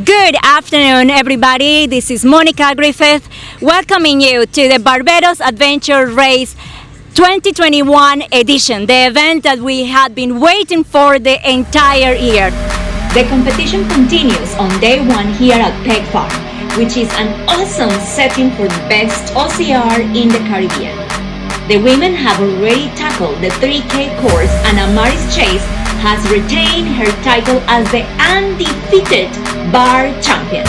Good afternoon, everybody. This is Monica Griffith welcoming you to the Barbados Adventure Race 2021 edition, the event that we had been waiting for the entire year. The competition continues on day one here at Peg Farm, which is an awesome setting for the best OCR in the Caribbean. The women have already tackled the 3K course, and Amaris Chase has retained her title as the undefeated bar champion.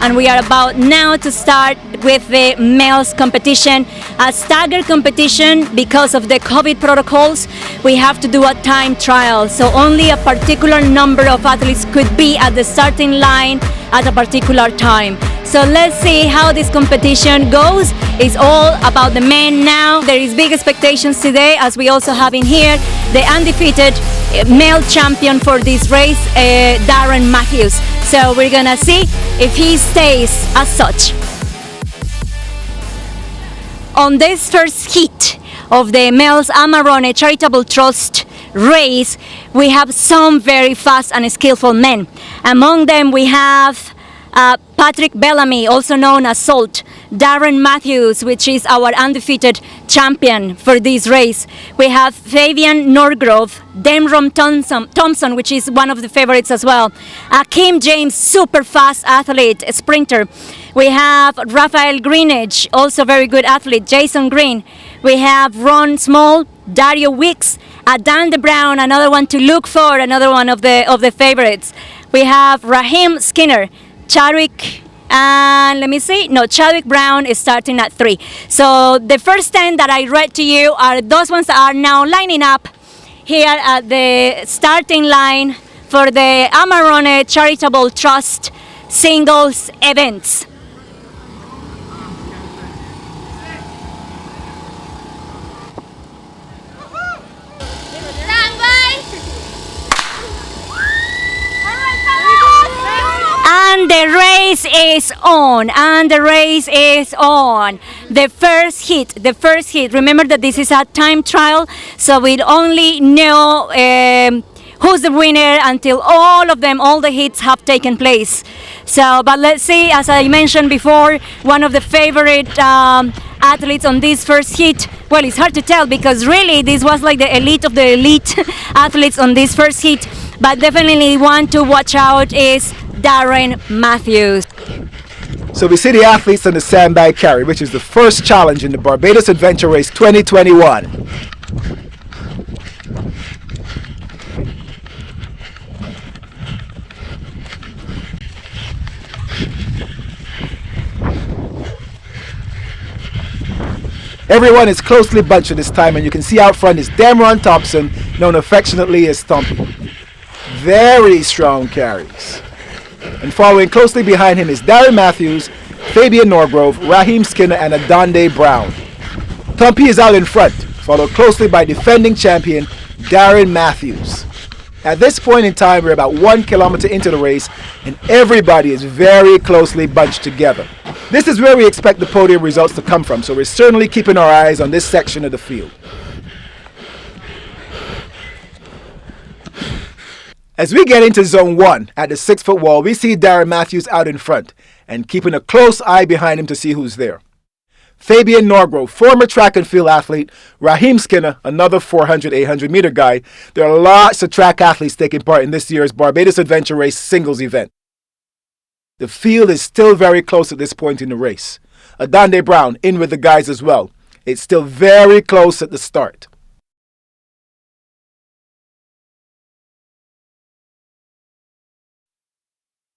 And we are about now to start with the males competition, a staggered competition because of the COVID protocols. We have to do a time trial, so only a particular number of athletes could be at the starting line at a particular time. So let's see how this competition goes. It's all about the men now. There is big expectations today, as we also have in here the undefeated male champion for this race, Darren Matthews. So we're gonna see if he stays as such. On this first heat of the males Amarone Charitable Trust race, we have some very fast and skillful men. Among them we have Patrick Bellamy, also known as Salt, Darren Matthews, which is our undefeated champion for this race. We have Fabian Norgrove, Demrom Thompson, which is one of the favorites as well. Kim James, super fast athlete, sprinter. We have Raphael Greenidge, also very good athlete, Jason Green. We have Ron Small, Dario Wicks, Dan De Brown, another one to look for, another one of the favorites. We have Raheem Skinner, Chadwick, and Chadwick Brown is starting at 3. So the first 10 that I read to you are those ones that are now lining up here at the starting line for the Amarone Charitable Trust singles events. And the race is on, The first hit. Remember that this is a time trial, so we'll only know who's the winner until all the hits have taken place. So, but let's see, as I mentioned before, one of the favorite athletes on this first hit. Well, it's hard to tell because really this was like the elite of the elite athletes on this first hit, but definitely one to watch out is Darren Matthews. So we see the athletes on the sandbag carry, which is the first challenge in the Barbados Adventure Race 2021. Everyone is closely bunched at this time, and you can see out front is Demron Thompson, known affectionately as Stumpy. Very strong carries. And following closely behind him is Darren Matthews, Fabian Norgrove, Raheem Skinner, and Adande Brown. Thumpy is out in front, followed closely by defending champion Darren Matthews. At this point in time, we're about 1 kilometer into the race, and everybody is very closely bunched together. This is where we expect the podium results to come from, so we're certainly keeping our eyes on this section of the field. As we get into zone 1 at the 6-foot wall, we see Darren Matthews out in front and keeping a close eye behind him to see who's there. Fabian Norgrove, former track and field athlete, Raheem Skinner, another 400, 800 meter guy. There are lots of track athletes taking part in this year's Barbados Adventure Race singles event. The field is still very close at this point in the race. Adande Brown in with the guys as well. It's still very close at the start.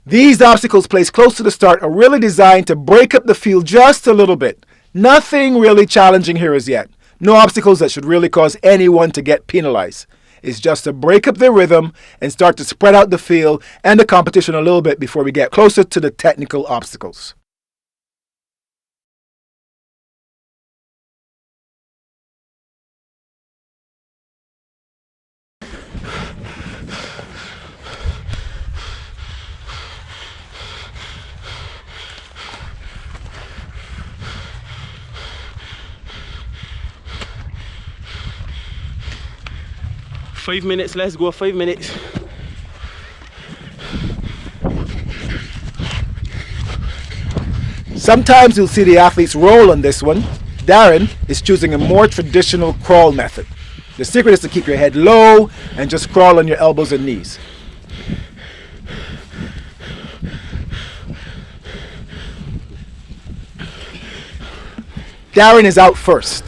These obstacles placed close to the start are really designed to break up the field just a little bit. Nothing really challenging here as yet. No obstacles that should really cause anyone to get penalized. It's just to break up the rhythm and start to spread out the field and the competition a little bit before we get closer to the technical obstacles. Five minutes, let's go, 5 minutes. Sometimes you'll see the athletes roll on this one. Darren is choosing a more traditional crawl method. The secret is to keep your head low and just crawl on your elbows and knees. Darren is out first,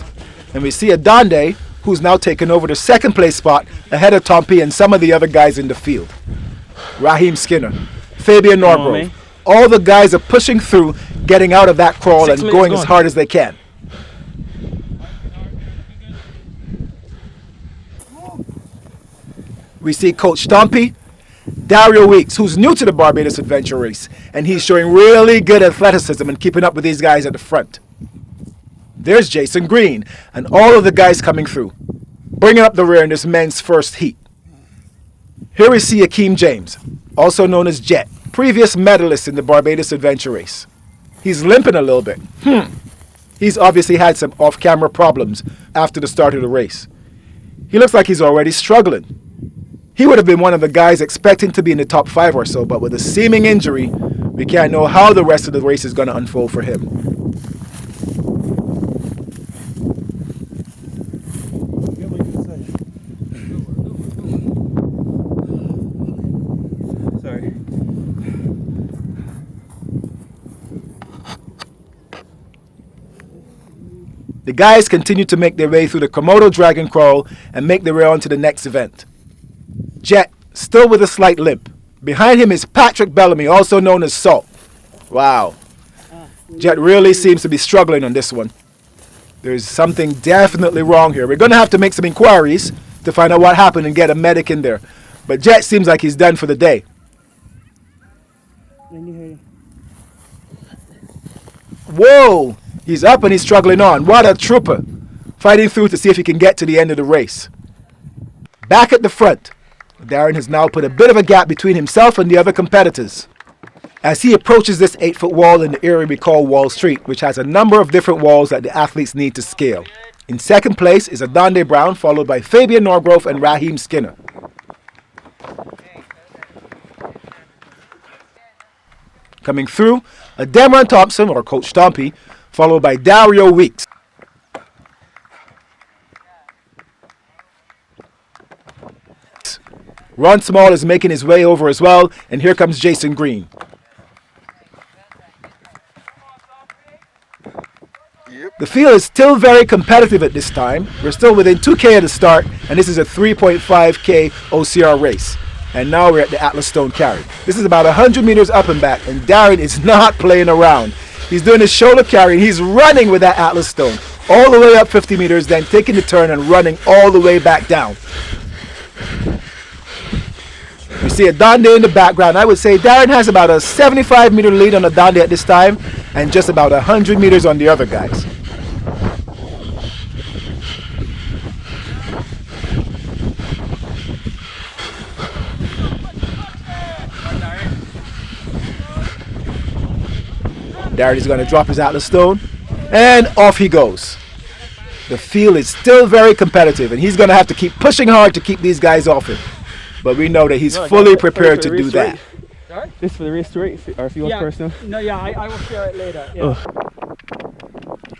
and we see Adande, who's now taken over the second place spot ahead of Tompi and some of the other guys in the field. Raheem Skinner, Fabian Norgrove, all the guys are pushing through, getting out of that crawl and going as hard as they can. We see Coach Tompi, Dario Weeks, who's new to the Barbados Adventure Race, and he's showing really good athleticism and keeping up with these guys at the front. There's Jason Green and all of the guys coming through, bringing up the rear in this men's first heat. Here we see Akeem James, also known as Jet, previous medalist in the Barbados Adventure Race. He's limping a little bit. He's obviously had some off-camera problems after the start of the race. He looks like he's already struggling. He would have been one of the guys expecting to be in the top 5 or so, but with a seeming injury, we can't know how the rest of the race is going to unfold for him. The guys continue to make their way through the Komodo Dragon Crawl and make their way on to the next event. Jet, still with a slight limp. Behind him is Patrick Bellamy, also known as Salt. Wow. Jet really seems to be struggling on this one. There's something definitely wrong here. We're going to have to make some inquiries to find out what happened and get a medic in there. But Jet seems like he's done for the day. Whoa! He's up and he's struggling on. What a trooper. Fighting through to see if he can get to the end of the race. Back at the front, Darren has now put a bit of a gap between himself and the other competitors. As he approaches this 8-foot wall in the area we call Wall Street, which has a number of different walls that the athletes need to scale. In second place is Adande Brown, followed by Fabian Norgrove and Raheem Skinner. Coming through, Ademran Thompson, or Coach Stompy, followed by Dario Weeks. Ron Small is making his way over as well, and here comes Jason Green. The field is still very competitive at this time. We're still within 2K of the start, and this is a 3.5K OCR race. And now we're at the Atlas Stone carry. This is about 100 meters up and back, and Darren is not playing around. He's doing his shoulder carry, and he's running with that Atlas Stone all the way up 50 meters, then taking the turn and running all the way back down. We see Adande in the background. I would say Darren has about a 75-meter lead on Adande at this time, and just about 100 meters on the other guys. Darren is going to drop his Atlas Stone, and off he goes. The field is still very competitive, and he's going to have to keep pushing hard to keep these guys off him. But we know that he's fully prepared to do that. Sorry? This for the race to race, or if you want personal? No, yeah, I will share it later. Yeah.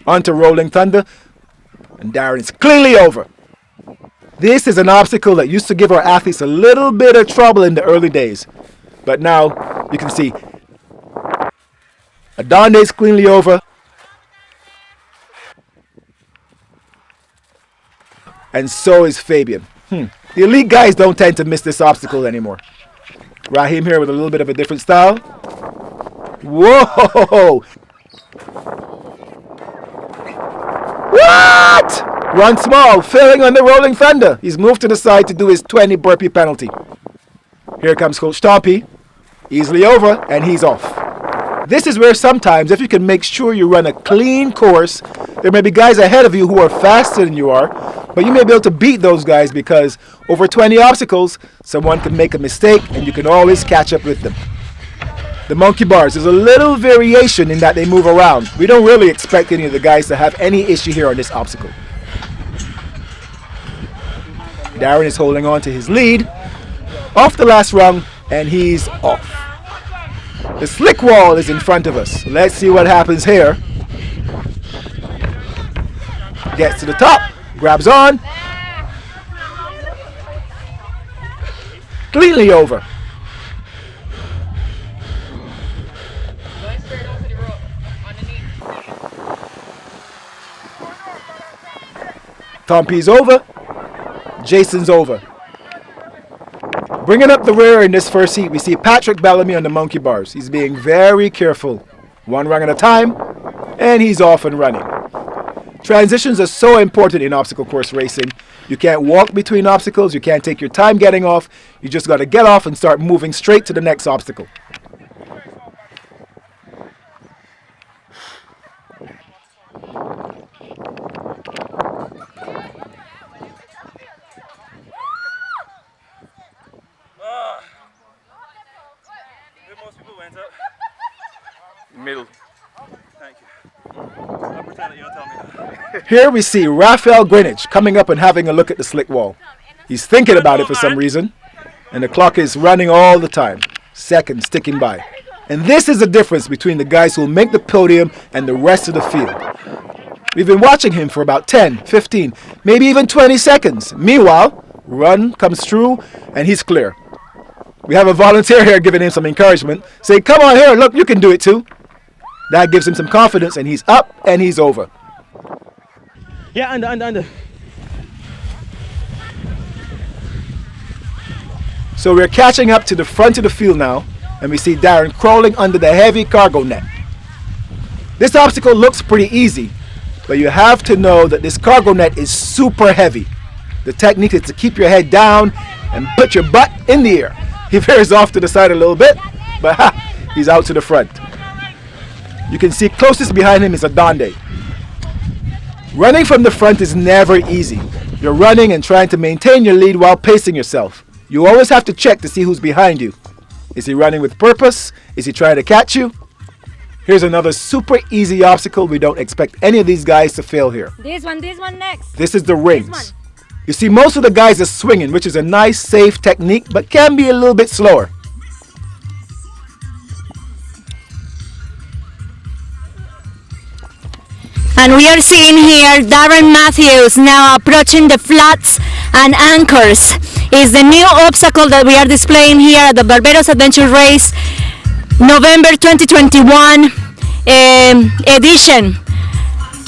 On to Rolling Thunder, and Darren is cleanly over. This is an obstacle that used to give our athletes a little bit of trouble in the early days. But now, you can see, Adande is cleanly over. And so is Fabian. The elite guys don't tend to miss this obstacle anymore. Raheem here with a little bit of a different style. Whoa! What? Ron Small failing on the Rolling Thunder. He's moved to the side to do his 20 burpee penalty. Here comes Coach Stompy. Easily over, and he's off. This is where sometimes, if you can make sure you run a clean course, there may be guys ahead of you who are faster than you are, but you may be able to beat those guys because over 20 obstacles, someone can make a mistake and you can always catch up with them. The monkey bars, there's a little variation in that they move around. We don't really expect any of the guys to have any issue here on this obstacle. Darren is holding on to his lead off the last rung, and he's off. The slick wall is in front of us. Let's see what happens here. Gets to the top, grabs on. Completely over. Tompy's over. Jason's over. Bringing up the rear in this first heat, we see Patrick Bellamy on the monkey bars. He's being very careful. One rung at a time, and he's off and running. Transitions are so important in obstacle course racing. You can't walk between obstacles. You can't take your time getting off. You just got to get off and start moving straight to the next obstacle. Most people went up. Middle. Thank you. I'll pretend that you don't tell me that. Here we see Raphael Greenwich coming up and having a look at the slick wall. He's thinking about it for some reason, and the clock is running all the time. Seconds ticking by. And this is the difference between the guys who will make the podium and the rest of the field. We've been watching him for about 10, 15, maybe even 20 seconds. Meanwhile, run comes through and he's clear. We have a volunteer here giving him some encouragement, saying, come on here, look, you can do it too. That gives him some confidence, and he's up and he's over. Yeah, under. So we're catching up to the front of the field now, and we see Darren crawling under the heavy cargo net. This obstacle looks pretty easy, but you have to know that this cargo net is super heavy. The technique is to keep your head down and put your butt in the air. He veers off to the side a little bit, but he's out to the front. You can see closest behind him is Adonde. Running from the front is never easy. You're running and trying to maintain your lead while pacing yourself. You always have to check to see who's behind you. Is he running with purpose? Is he trying to catch you? Here's another super easy obstacle. We don't expect any of these guys to fail here. This one next. This is the rings. You see, most of the guys are swinging, which is a nice, safe technique, but can be a little bit slower. And we are seeing here Darren Matthews now approaching the flats and anchors. Is the new obstacle that we are displaying here at the Barbados Adventure Race November 2021 edition.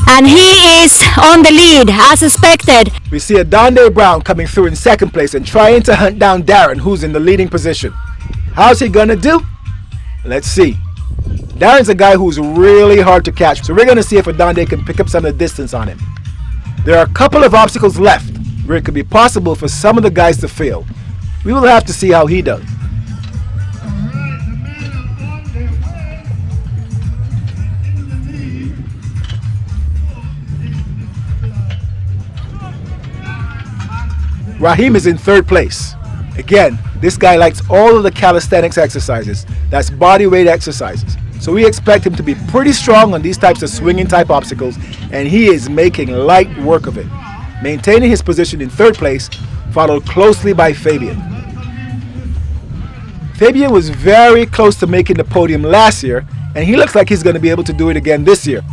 And he is on the lead as expected. We see Adonde Brown coming through in second place and trying to hunt down Darren, who's in the leading position. How's he gonna do? Let's see. Darren's a guy who's really hard to catch, so we're gonna see if Adonde can pick up some of the distance on him. There are a couple of obstacles left where it could be possible for some of the guys to fail. We will have to see how he does. Raheem is in third place. Again, this guy likes all of the calisthenics exercises. That's body weight exercises. So we expect him to be pretty strong on these types of swinging type obstacles, and he is making light work of it. Maintaining his position in third place, followed closely by Fabian. Fabian was very close to making the podium last year, and he looks like he's going to be able to do it again this year.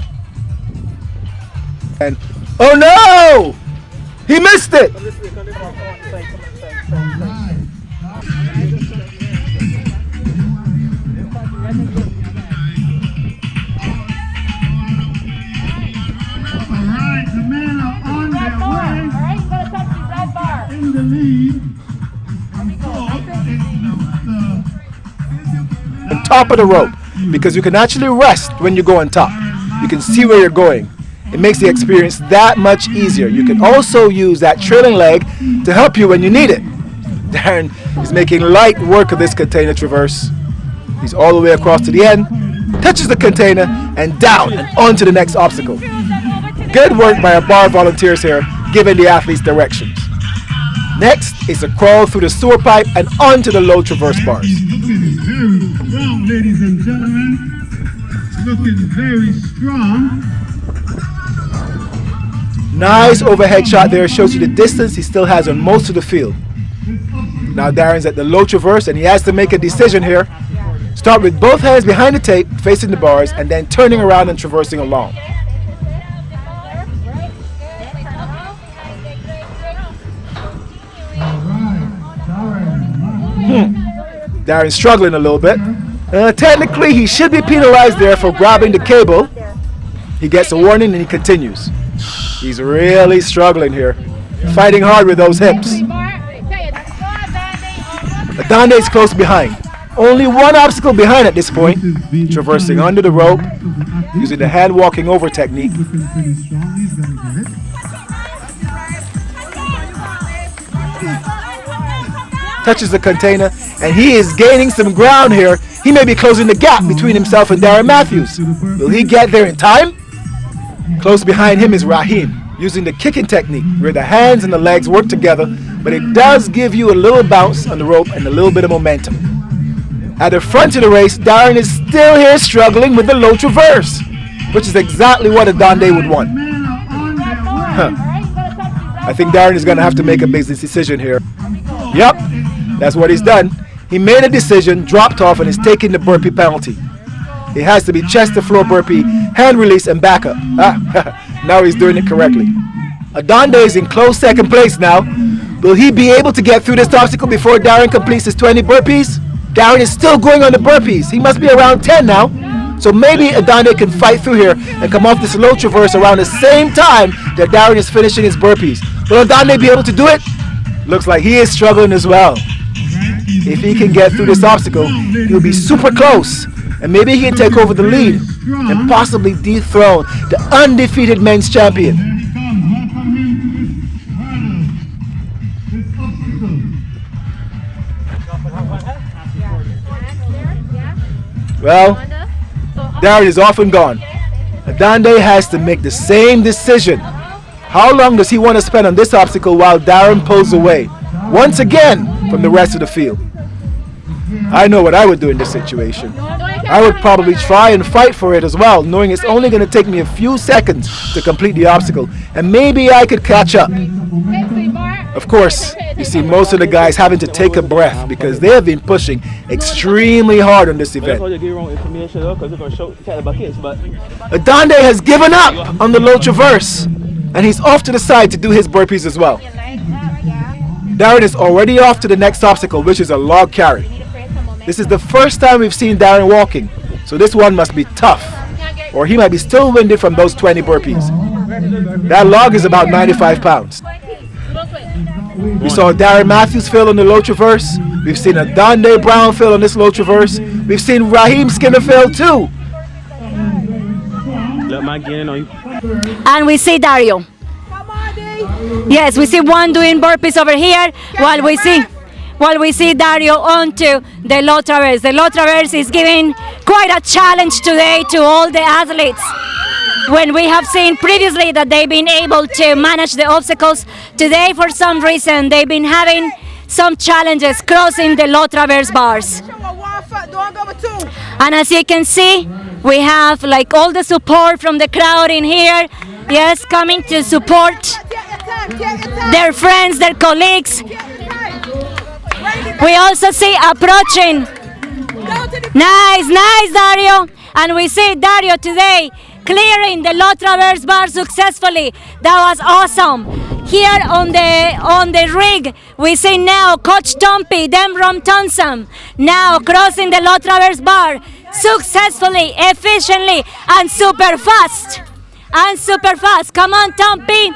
And oh no! He missed it! On top of the rope, because you can actually rest when you go on top. You can see where you're going. It makes the experience that much easier. You can also use that trailing leg to help you when you need it. Darren is making light work of this container traverse. He's all the way across to the end, touches the container, and down and on to the next obstacle. Good work by our bar volunteers here, giving the athletes directions. Next is a crawl through the sewer pipe and onto the low traverse bars. Looking very strong, ladies and gentlemen. Looking very strong. Nice overhead shot there, shows you the distance he still has on most of the field. Now Darren's at the low traverse and he has to make a decision here. Start with both hands behind the tape, facing the bars, and then turning around and traversing along. Darren's struggling a little bit. Technically, he should be penalized there for grabbing the cable. He gets a warning and he continues. He's really struggling here, fighting hard with those hips. Adande is close behind. Only one obstacle behind at this point, traversing under the rope, using the hand walking over technique. Touches the container, and he is gaining some ground here. He may be closing the gap between himself and Darren Matthews. Will he get there in time? Close behind him is Raheem, using the kicking technique, where the hands and the legs work together, but it does give you a little bounce on the rope and a little bit of momentum. At the front of the race, Darren is still here struggling with the low traverse, which is exactly what Adande would want. I think Darren is going to have to make a business decision here. Yep, that's what he's done. He made a decision, dropped off, and is taking the burpee penalty. It has to be chest to floor burpee, hand release, and backup. Now he's doing it correctly. Adande is in close second place now. Will he be able to get through this obstacle before Darren completes his 20 burpees? Darren is still going on the burpees. He must be around 10 now. So maybe Adande can fight through here and come off this low traverse around the same time that Darren is finishing his burpees. Will Adande be able to do it? Looks like he is struggling as well. If he can get through this obstacle, he'll be super close. And maybe he can take over the lead and possibly dethrone the undefeated men's champion. Well, Darren is off and gone. Adande has to make the same decision. How long does he want to spend on this obstacle while Darren pulls away, once again, from the rest of the field? I know what I would do in this situation. I would probably try and fight for it as well, knowing it's only going to take me a few seconds to complete the obstacle, and maybe I could catch up. Of course, you see most of the guys having to take a breath because they have been pushing extremely hard on this event. Adande has given up on the low traverse, and he's off to the side to do his burpees as well. Darren is already off to the next obstacle, which is a log carry. This is the first time we've seen Darren walking, so this one must be tough, or he might be still winded from those 20 burpees. That log is about 95 pounds. We saw Darren Matthews fail on the low traverse. We've seen Adande Brown fail on this low traverse. We've seen Raheem Skinner fail too. And we see Dario. Yes, we see one doing burpees over here while we see Dario onto the low traverse. The low traverse is giving quite a challenge today to all the athletes. When we have seen previously that they've been able to manage the obstacles, today for some reason they've been having some challenges crossing the low traverse bars. And as you can see, we have like all the support from the crowd in here, yes, coming to support their friends, their colleagues. We also see approaching. Nice Dario. And we see Dario today clearing the low traverse bar successfully. That was awesome. Here on the rig, we see now Coach Tompi, Demrom Thompson, now crossing the low traverse bar successfully, efficiently, and super fast. Come on, Tompi.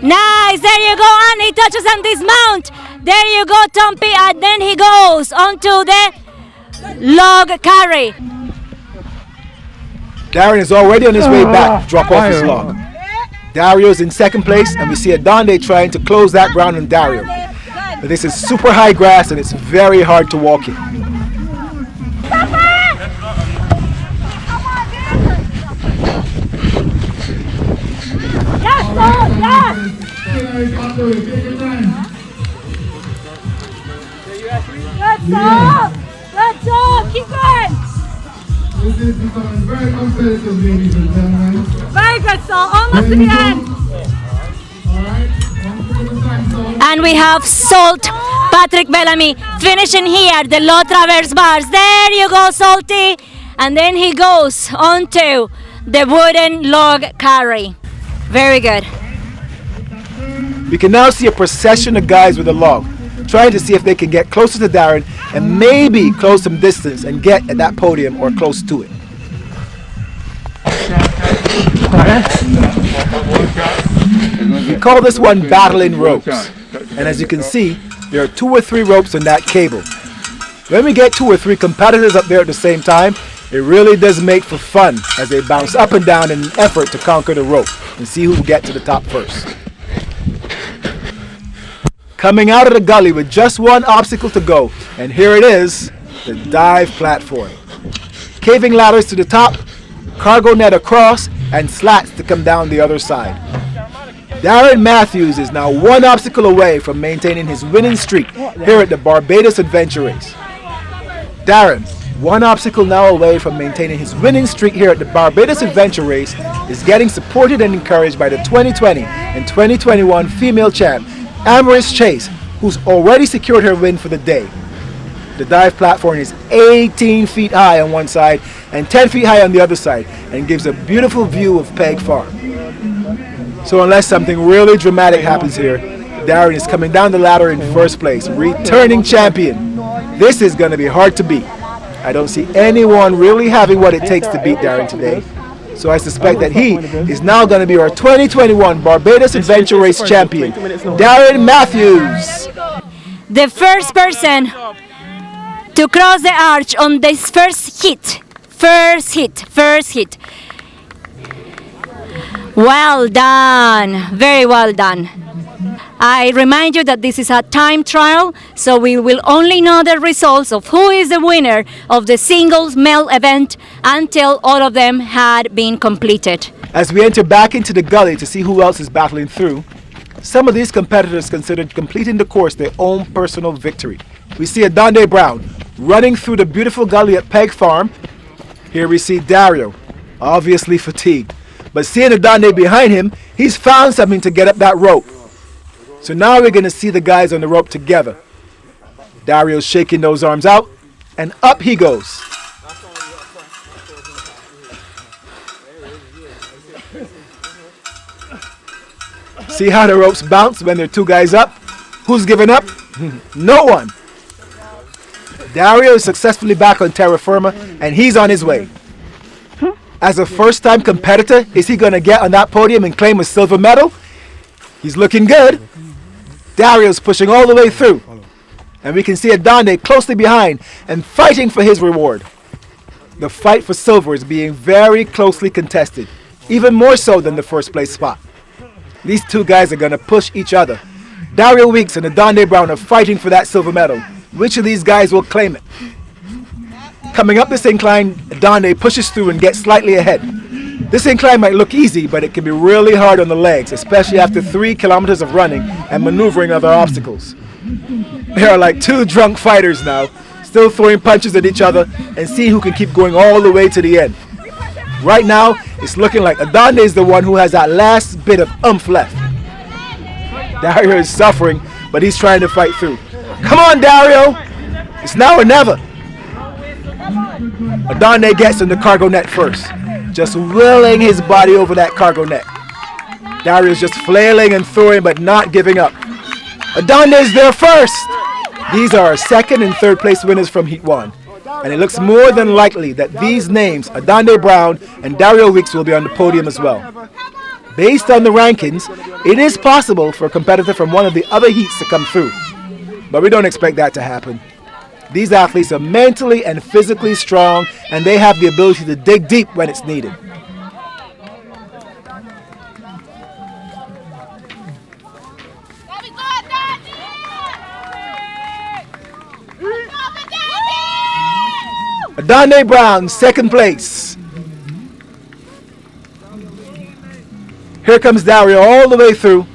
Nice, there you go, and he touches and dismount. There you go, Tompi, and then he goes onto the log carry. Darren is already on his way back to drop off his log. Dario's in second place, and we see Adande trying to close that ground on Dario. But this is super high grass, and it's very hard to walk in. Let's go, keep going. This is becoming very competitive, ladies and gentlemen. Very good, so almost to the end. Alright, And we have Salt Patrick Bellamy finishing here, the low traverse bars. There you go, Salty. And then he goes onto the wooden log carry. Very good. We can now see a procession of guys with a log, trying to see if they can get closer to Darren and maybe close some distance and get at that podium or close to it. We call this one battling ropes. And as you can see, there are 2 or 3 ropes on that cable. When we get 2 or 3 competitors up there at the same time, it really does make for fun as they bounce up and down in an effort to conquer the rope and see who will get to the top first. Coming out of the gully with just one obstacle to go, and here it is, the dive platform. Caving ladders to the top, cargo net across, and slats to come down the other side. Darren Matthews is now one obstacle away from maintaining his winning streak here at the Barbados Adventure Race. Darren, one obstacle now away from maintaining his winning streak here at the Barbados Adventure Race, is getting supported and encouraged by the 2020 and 2021 female champ, Amarone Chase, who's already secured her win for the day. The dive platform is 18 feet high on one side and 10 feet high on the other side and gives a beautiful view of Peg Farm. So unless something really dramatic happens here, Darren is coming down the ladder in first place, returning champion. This is going to be hard to beat. I don't see anyone really having what it takes to beat Darren today. So I suspect that he is now going to be our 2021 Barbados Adventure Race champion, Darren Matthews. The first person to cross the arch on this first hit. Well done, very well done. I remind you that this is a time trial, so we will only know the results of who is the winner of the singles male event until all of them had been completed. As we enter back into the gully to see who else is battling through, some of these competitors considered completing the course their own personal victory. We see Adonde Brown running through the beautiful gully at Peg Farm. Here we see Dario, obviously fatigued. But seeing Adonde behind him, he's found something to get up that rope. So now we're going to see the guys on the rope together. Dario's shaking those arms out, and up he goes. See how the ropes bounce when there are 2 guys up? Who's giving up? No one. Dario is successfully back on terra firma, and he's on his way. As a first-time competitor, is he going to get on that podium and claim a silver medal? He's looking good. Dario's pushing all the way through. And we can see Adonde closely behind and fighting for his reward. The fight for silver is being very closely contested, even more so than the first place spot. These 2 guys are going to push each other. Dario Weeks and Adonde Brown are fighting for that silver medal. Which of these guys will claim it? Coming up this incline, Adonde pushes through and gets slightly ahead. This incline might look easy, but it can be really hard on the legs, especially after 3 kilometers of running and maneuvering other obstacles. They are like 2 drunk fighters now, still throwing punches at each other and see who can keep going all the way to the end. Right now, it's looking like Adonde is the one who has that last bit of oomph left. Dario is suffering, but he's trying to fight through. Come on, Dario! It's now or never. Adonde gets in the cargo net first, just willing his body over that cargo net. Dario's just flailing and throwing, but not giving up. Adonde is there first! These are our 2nd and 3rd place winners from Heat 1. And it looks more than likely that these names, Adonde Brown and Dario Weeks, will be on the podium as well. Based on the rankings, it is possible for a competitor from one of the other heats to come through. But we don't expect that to happen. These athletes are mentally and physically strong, and they have the ability to dig deep when it's needed. Adonde Brown, 2nd place. Here comes Dario all the way through,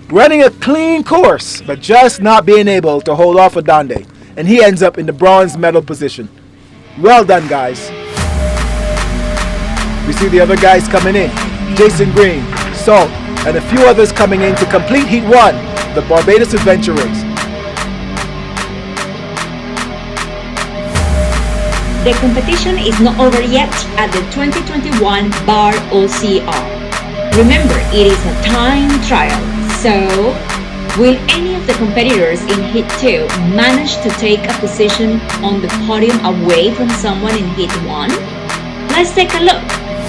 running a clean course, but just not being able to hold off Adonde. And he ends up in the bronze medal position. Well done, guys. We see the other guys coming in. Jason Green, Salt, and a few others coming in to complete Heat 1, the Barbados Adventure Race. The competition is not over yet at the 2021 Bar OCR. Remember, it is a time trial, so will any of the competitors in Heat 2 manage to take a position on the podium away from someone in Heat 1? Let's take a look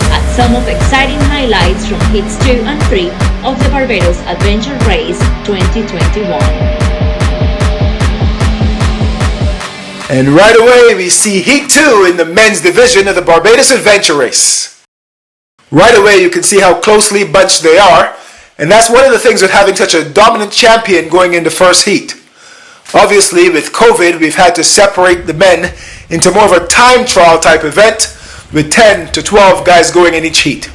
at some of the exciting highlights from Heats 2 and 3 of the Barbados Adventure Race 2021. And right away we see Heat 2 in the men's division of the Barbados Adventure Race. Right away you can see how closely bunched they are, and that's one of the things with having such a dominant champion going into first heat. Obviously with COVID we've had to separate the men into more of a time trial type event with 10 to 12 guys going in each heat.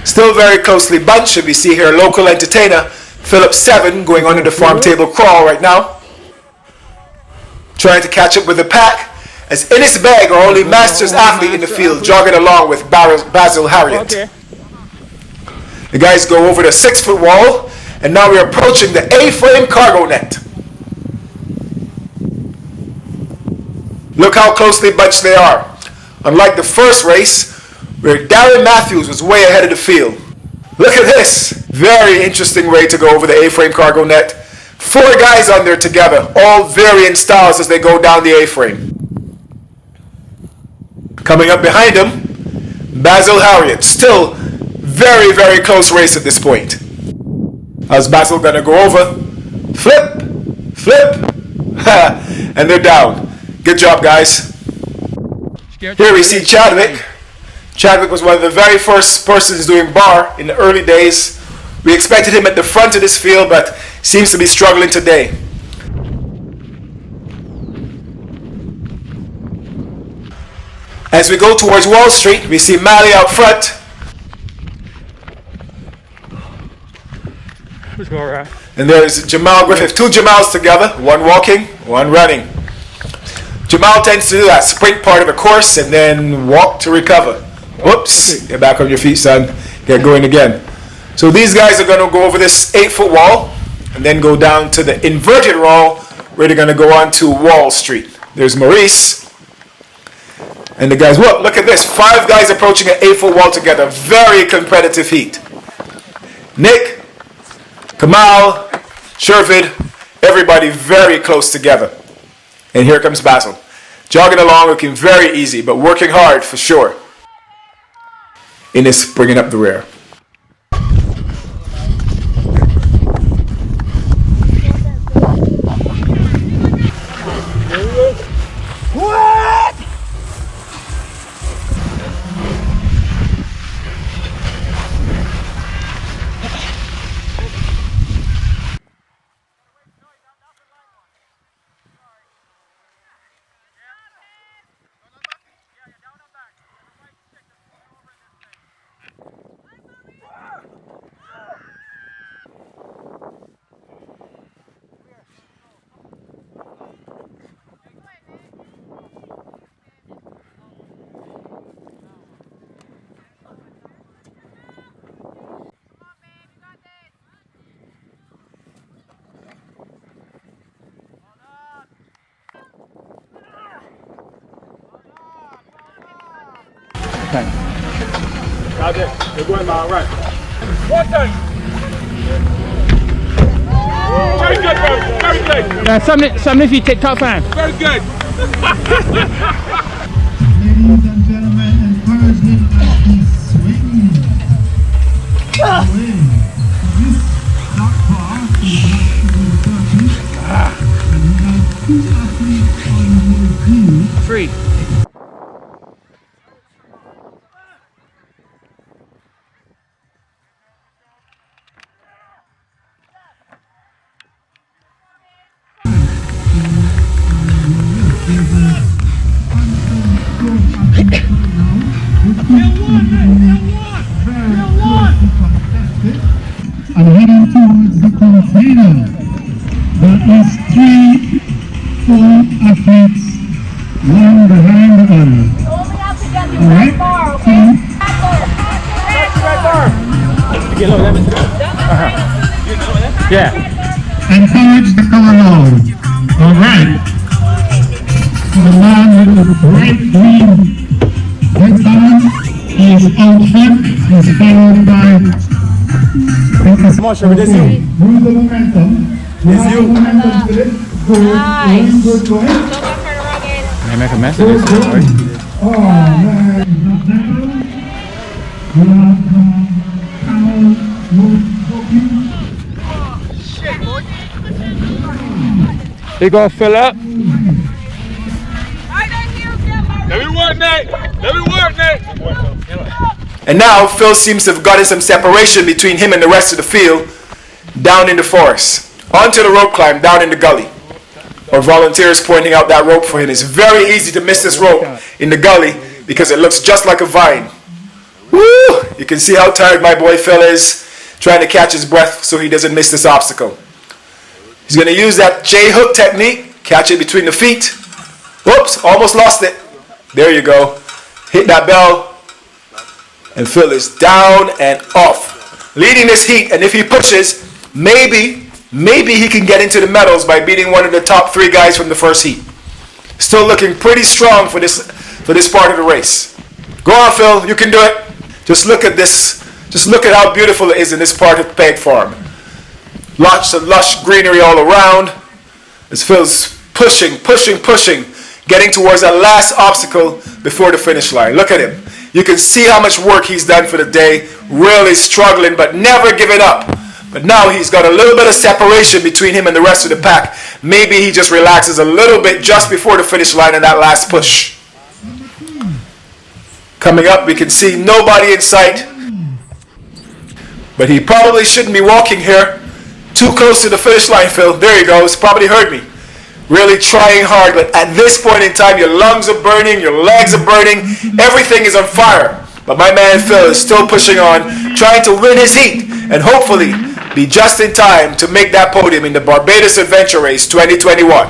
Still very closely bunched, and we see here local entertainer Philip 7 going under the farm table crawl right now, trying to catch up with the pack, as Innes Beg, our only Masters athlete in the field, jogging along with Basil Harriet. Okay. The guys go over the 6-foot wall, and now we're approaching the A-frame cargo net. Look how closely bunched they are. Unlike the first race, where Darren Matthews was way ahead of the field. Look at this. Very interesting way to go over the A-frame cargo net. 4 guys on there together, all varying styles as they go down the A-frame. Coming up behind him, Basil Harriet. Still very, very close race at this point. How's Basil gonna go over? Flip, flip, and they're down. Good job, guys. Here we see Chadwick. Chadwick was one of the very first persons doing bar in the early days. We expected him at the front of this field, but seems to be struggling today. As we go towards Wall Street, we see Mally out front. Let's go, right. And there's Jamal Griffith. 2 Jamals together, one walking, one running. Jamal tends to do that sprint part of a course and then walk to recover. Whoops, get back on your feet, son. Get going again. So these guys are going to go over this 8-foot wall and then go down to the inverted wall where they're going to go on to Wall Street. There's Maurice. And the guys, whoa, look at this. 5 guys approaching an 8-foot wall together. Very competitive heat. Nick, Kamal, Shervid, everybody very close together. And here comes Basil. Jogging along, looking very easy, but working hard for sure. Innes bringing up the rear. What? Roger. You're going my right. One time. Very good, bro. Very good. Something if you TikTok fan. Very good. Ladies and gentlemen, encourage him as he's swinging away. This dark bar is not to the surface. And we have 2 athletes on the field. 3. And heading towards the container, there is 3 full athletes, one behind the other. Alright? Get low, that is good. Yeah. Encourage the color now. All right. The man with the bright green headband is out front. He's followed by. Come on, Sherry, this you. Use the momentum. This you. Momentum to it. Nice. Good. I make a mess of this, boy. Oh, man. Not that. We have Carol Wood-Hopkins. You go, Philip. Let me work, Nate. Let me work, Nate. And now Phil seems to have gotten some separation between him and the rest of the field down in the forest. Onto the rope climb down in the gully. Our volunteers pointing out that rope for him. It's very easy to miss this rope in the gully because it looks just like a vine. Woo! You can see how tired my boy Phil is trying to catch his breath so he doesn't miss this obstacle. He's going to use that J-hook technique, catch it between the feet. Whoops, almost lost it. There you go. Hit that bell. And Phil is down and off. Leading this heat, and if he pushes, maybe he can get into the medals by beating one of the top 3 guys from the first heat. Still looking pretty strong for this part of the race. Go on, Phil, you can do it. Just look at this. Just look at how beautiful it is in this part of Peg Farm. Lots of lush greenery all around. As Phil's pushing, getting towards that last obstacle before the finish line. Look at him. You can see how much work he's done for the day. Really struggling, but never giving up. But now he's got a little bit of separation between him and the rest of the pack. Maybe he just relaxes a little bit just before the finish line in that last push. Coming up, we can see nobody in sight. But he probably shouldn't be walking here. Too close to the finish line, Phil. There he goes. Probably heard me. Really trying hard, but at this point in time, your lungs are burning, your legs are burning, everything is on fire. But my man Phil is still pushing on, trying to win his heat, and hopefully be just in time to make that podium in the Barbados Adventure Race 2021.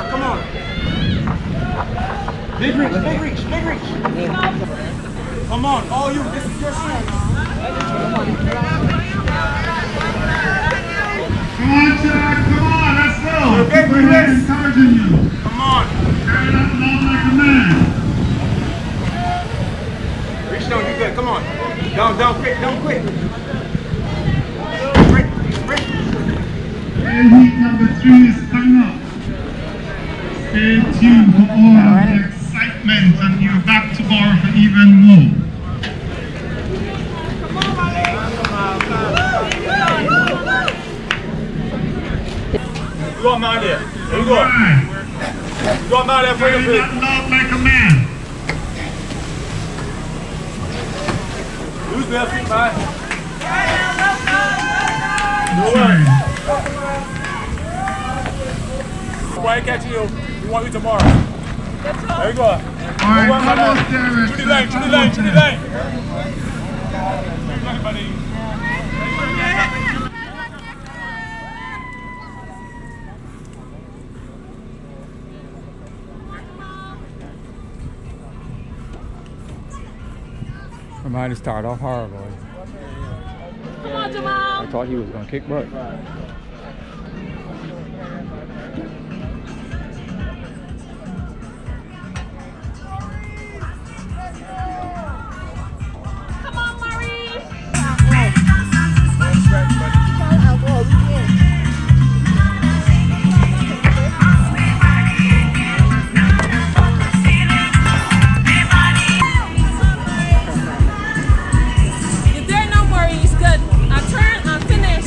Come on. Big reach. Come on, all you. This is your chance. Come on, Chad. Come on, let's go. We're encouraging you. Come on. Carry that along like a man. Reach down, you good. Come on. Down quick. Heat number 3 is coming up. Stay tuned for all of the excitement, and you're back tomorrow for even more. Go on, man there. There you go. Right. Go on, man there for Carry your that love like a man. Use their feet, man. Sorry. Why I catch you? We want you tomorrow. There you go. All right, almost there. Through the lane. My mind started off horrible. Come on, Jamal. I thought he was going to kick butt. Come on, Maurice. You're there, no Maurice. Good. I turn, I finish.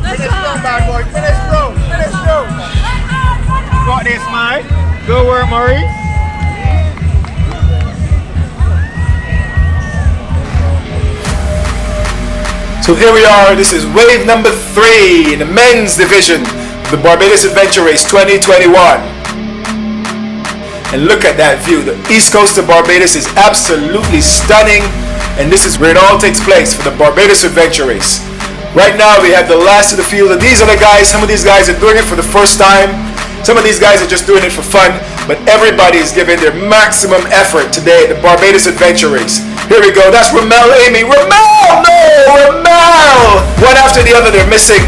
Let's go. Bad boy. Finish through. Got this, man. Good work, Maurice. So here we are. This is wave number 3 in the men's division of the Barbados Adventure Race 2021. And look at that view. The east coast of Barbados is absolutely stunning. And this is where it all takes place for the Barbados Adventure Race. Right now we have the last of the field. And these are the guys, some of these guys are doing it for the first time. Some of these guys are just doing it for fun, but everybody is giving their maximum effort today at the Barbados Adventure Race. Here we go. That's Ramel Amy. Ramel! No! Ramel! One after the other, they're missing.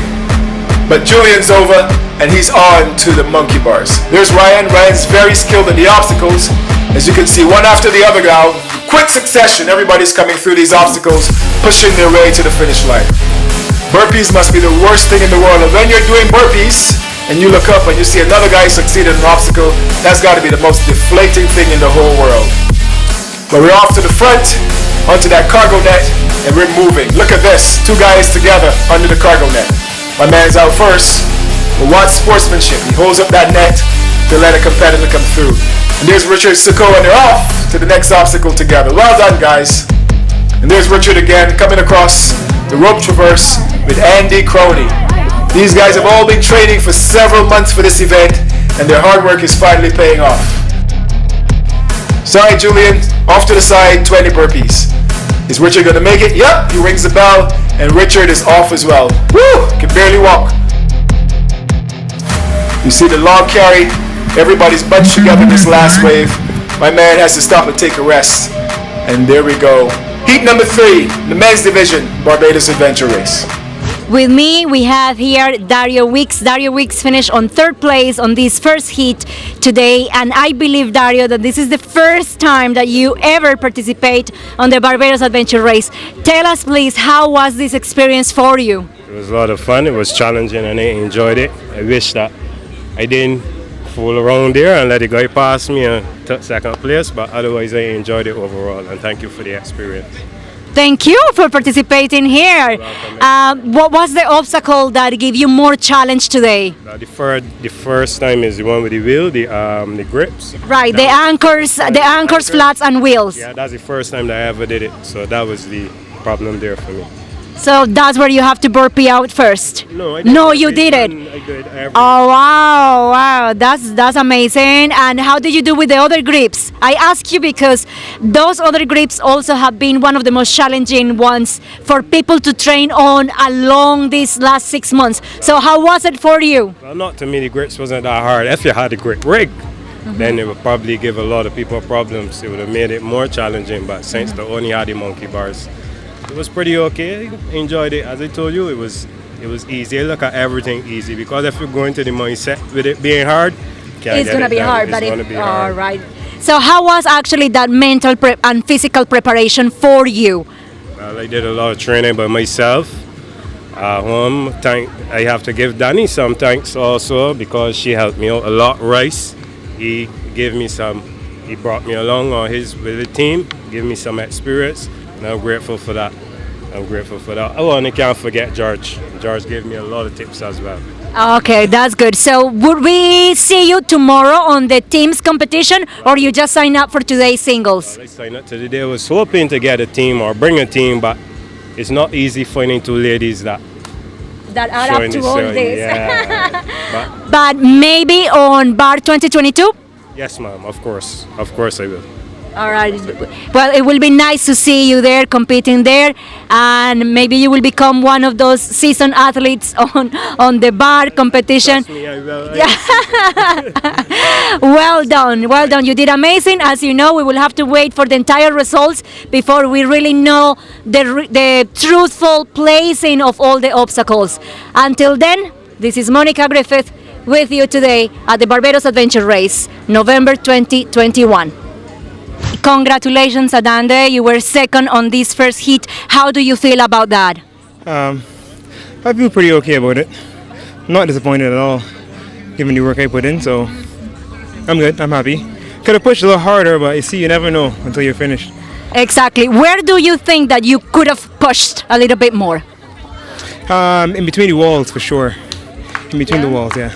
But Julian's over, and he's on to the monkey bars. There's Ryan. Ryan's very skilled in the obstacles. As you can see, one after the other now, quick succession. Everybody's coming through these obstacles, pushing their way to the finish line. Burpees must be the worst thing in the world. And when you're doing burpees, and you look up and you see another guy succeed in an obstacle, that's got to be the most deflating thing in the whole world. But we're off to the front, onto that cargo net, and we're moving. Look at this, 2 guys together under the cargo net. My man's out first, but what sportsmanship. He holds up that net to let a competitor come through. And there's Richard Sicko, and they're off to the next obstacle together. Well done, guys. And there's Richard again, coming across the rope traverse with Andy Croney. These guys have all been training for several months for this event, and their hard work is finally paying off. Sorry, Julian, off to the side, 20 burpees. Is Richard gonna make it? Yep, he rings the bell, and Richard is off as well. Woo! Can barely walk. You see the log carry, everybody's bunched together in this last wave. My man has to stop and take a rest. And there we go. Heat number 3, the men's division, Barbados Adventure Race. With me, we have here Dario Weeks. Dario Weeks finished on 3rd place on this first heat today, and I believe, Dario, that this is the first time that you ever participate on the Barbados Adventure Race. Tell us, please, how was this experience for you? It was a lot of fun. It was challenging, and I enjoyed it. I wish that I didn't fool around there and let the guy pass me and took 2nd place, but otherwise I enjoyed it overall, and thank you for the experience. Thank you for participating here. What was the obstacle that gave you more challenge today? The first time is the one with the wheel, the grips. Right, the anchors, flats, and wheels. Yeah, that's the first time that I ever did it, so that was the problem there for me. So that's where you have to burpee out first. No, you did it. I did everything. Oh wow, that's amazing. And how did you do with the other grips? I ask you because those other grips also have been one of the most challenging ones for people to train on along these last 6 months. So how was it for you? Well, not to me, the grips wasn't that hard. If you had a grip rig, then it would probably give a lot of people problems. It would have made it more challenging, but since they only had the monkey bars, it was pretty okay. I enjoyed it. As I told you, it was easy. I look at everything easy, because if you're going to the mindset with it being hard, it's going to be hard. It's going to be hard. All right. So how was actually that mental prep and physical preparation for you? Well, I did a lot of training by myself. I have to give Danny some thanks also, because she helped me out a lot. Rice, he gave me some. He brought me along with the team, gave me some experience. And I'm grateful for that. Oh, and I can't forget George. George gave me a lot of tips as well. Okay, that's good. So would we see you tomorrow on the teams competition, or you just sign up for today's singles? Well, I signed up today. I was hoping to get a team or bring a team, but it's not easy finding 2 ladies that add up to all this. Yeah. But maybe on Bar 2022? Yes, ma'am. Of course I will. All right. Well, it will be nice to see you there, competing there, and maybe you will become one of those seasoned athletes on the bar competition. Trust me, I will. Well done. You did amazing. As you know, we will have to wait for the entire results before we really know the truthful placing of all the obstacles. Until then, this is Monica Griffith with you today at the Barbados Adventure Race, November 2021. Congratulations, Adande. You were 2nd on this first heat. How do you feel about that? I feel pretty okay about it. Not disappointed at all, given the work I put in, so I'm good. I'm happy. Could have pushed a little harder, but you see, you never know until you're finished. Exactly. Where do you think that you could have pushed a little bit more? In between the walls, for sure. In between the walls, yeah.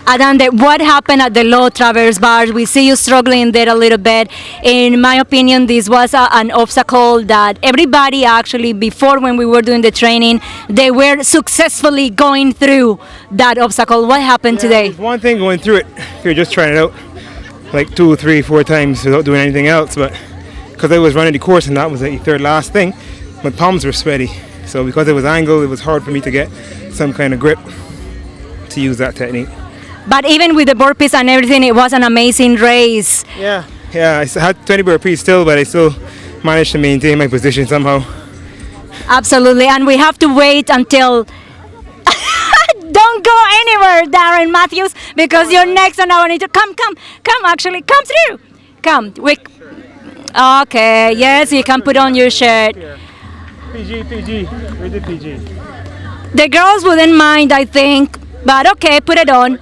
Adande, what happened at the low traverse bars? We see you struggling there a little bit. In my opinion, this was an obstacle that everybody actually, before when we were doing the training, they were successfully going through that obstacle. What happened today? It's one thing going through it, if you're just trying it out like 2, 3, 4 times without doing anything else, but because I was running the course and that was the 3rd last thing, my palms were sweaty. So because it was angled, it was hard for me to get some kind of grip to use that technique. But even with the burpees and everything, it was an amazing race. Yeah, I had 20 burpees still, but I still managed to maintain my position somehow. Absolutely, and we have to wait until. Don't go anywhere, Darren Matthews, because you're next, and I need to come. Actually, come through. Come, okay. Yes, you can put on your shirt. PG, we did PG. The girls wouldn't mind, I think, but okay, put it on.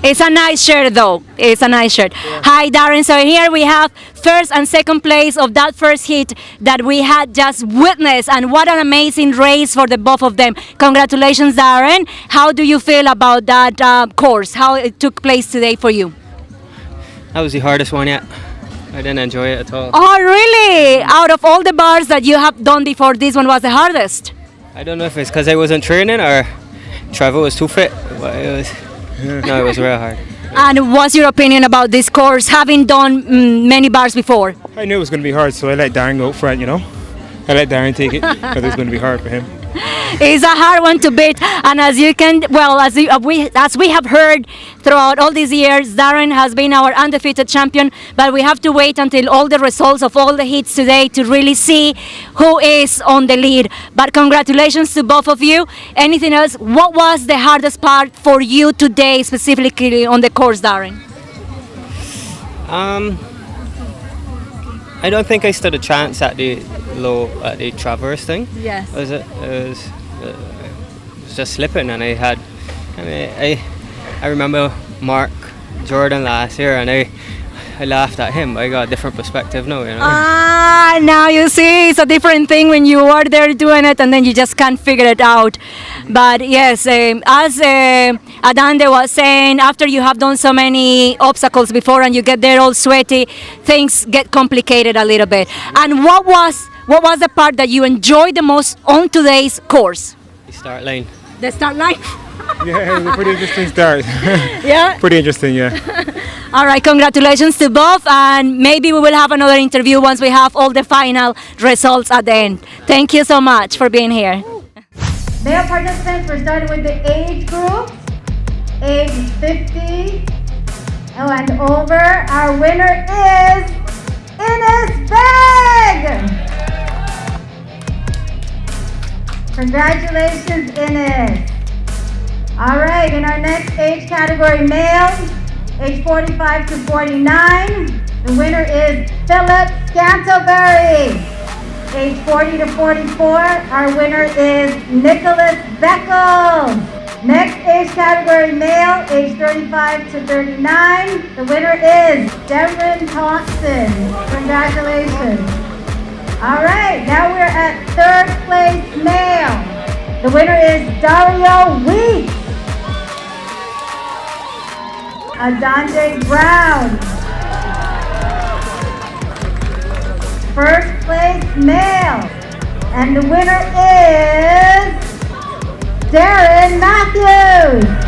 It's a nice shirt, though. It's a nice shirt. Yeah. Hi, Darren. So here we have first and second place of that first heat that we had just witnessed, and what an amazing race for the both of them. Congratulations, Darren. How do you feel about that course? How it took place today for you? That was the hardest one yet. I didn't enjoy it at all. Oh, really? Out of all the bars that you have done before, this one was the hardest? I don't know if it's because I wasn't training or Trevor was too fit, but it was. No, it was real hard. And what's your opinion about this course, having done many bars before? I knew it was going to be hard, so I let Darren go up front, I let Darren take it, because it's going to be hard for him. It's a hard one to beat, and as you can, as we have heard throughout all these years, Darren has been our undefeated champion, but we have to wait until all the results of all the hits today to really see who is on the lead. But congratulations to both of you. Anything else? What was the hardest part for you today, specifically on the course, Darren? I don't think I stood a chance at the traverse thing. Yes. It was just slipping, and I remember Mark Jordan last year, and I laughed at him. I got a different perspective now, Now you see, it's a different thing when you are there doing it, and then you just can't figure it out. But yes, as Adande was saying, after you have done so many obstacles before and you get there all sweaty, things get complicated a little bit. And what was the part that you enjoyed the most on today's course? The start line. The start line? Yeah, it was a pretty interesting start. Yeah? Pretty interesting, yeah. All right, congratulations to both, and maybe we will have another interview once we have all the final results at the end. Thank you so much for being here. Male participants, we're starting with the age group, age 50 and over. Our winner is Ines Beg! Congratulations, Ines. All right, in our next age category, males, age 45 to 49. The winner is Philip Scantlebury. Age 40 to 44. Our winner is Nicholas Beckel. Next age category, male, age 35 to 39. The winner is Devin Thompson. Congratulations. All right, now we're at third place male. The winner is Dario Weeks. Adante Brown. First place male. And the winner is Darren Matthews.